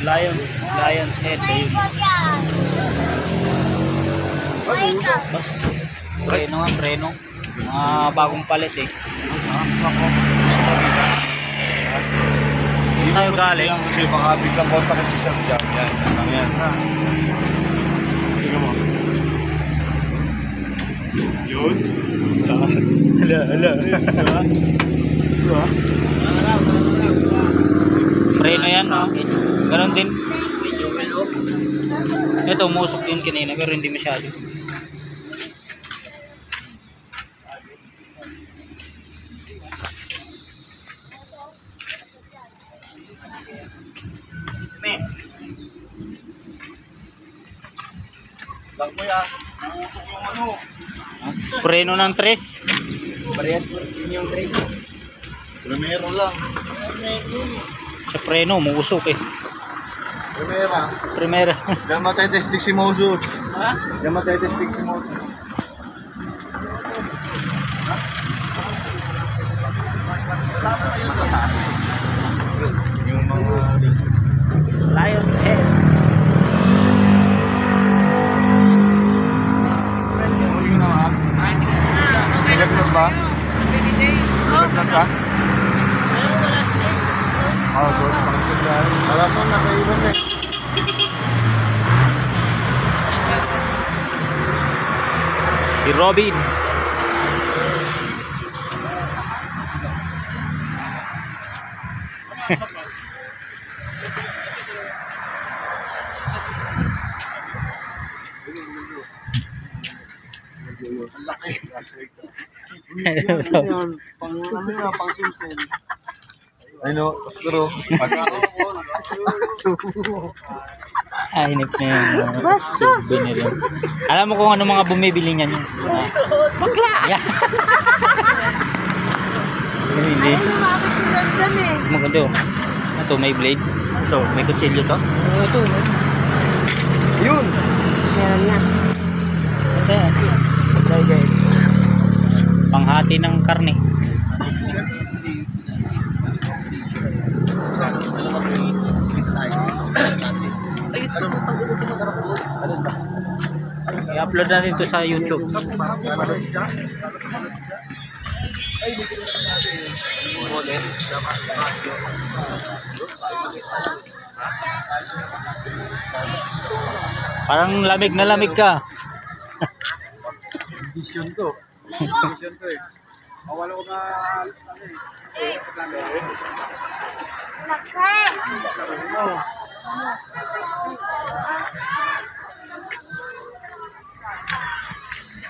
Lion's head. Preno nga, preno. Mga bagong palit eh. Hindi tayo galing. Kasi baka biglang konta kasi sa jam. Yan. Tingnan mo. Yun. Taas. Hala. Diba? Preno yan, no? Ganon din. Ito, umusok din kanina pero hindi masyado. Lang mo yan. Uusok yung ano. Preno ng tres. Parehas po yung trace. Primero lang. Sa preno, umusok eh. Primera. Diyan matetestig si Moses. Ha? Diyan matetestig si Moses. Yung mga Lion's head. Nilaglag ba? Nilaglag ka? Oo, good. Alam mo, nakaiwan eh. Si Robin. Ang laki. Pang sinsin. I know, pero Hinip na yun. Souvenir yun. Alam mo kung ano mga bumibili niyan yun? Bakla! Yeah. Hindi. Maganda yun. Ito, may blade. Ito, may kutsilyo to. Ito. yun. Meron na. Okay. Panghati ng karne. I-upload natin ito sa YouTube. Parang lamig na lamig ka. Vision to. Vision to eh. Mawala ko na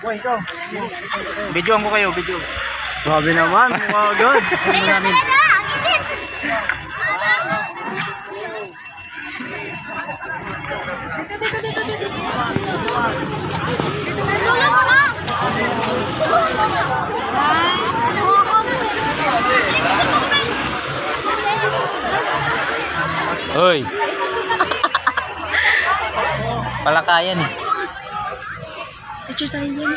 Boy, ikaw. Videoan ko kayo, video. Grabe naman, mga god. Hoy. Palakayan eh. Picture tayo din.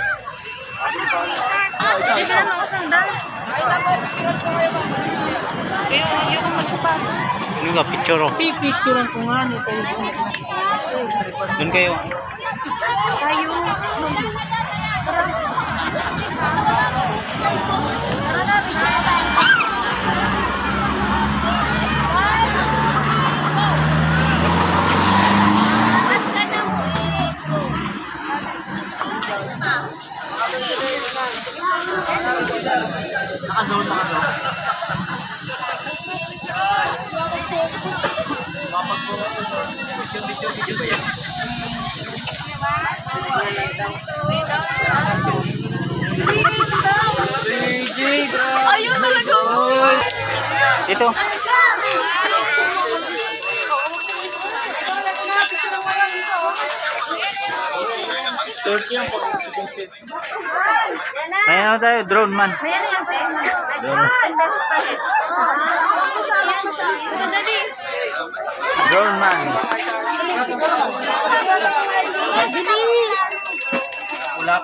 Dito naman ako sa dance. Yung magsapatos. Ano nga, picture oh. Pipicturean ko nga nito. Doon kayo. Tayo. Ayun talaga. Ito. May ano tayo, drone man. Mayroon yan sa'yo. 10 pesos pa rin. Dali. Drone man. Bilis. Ulap.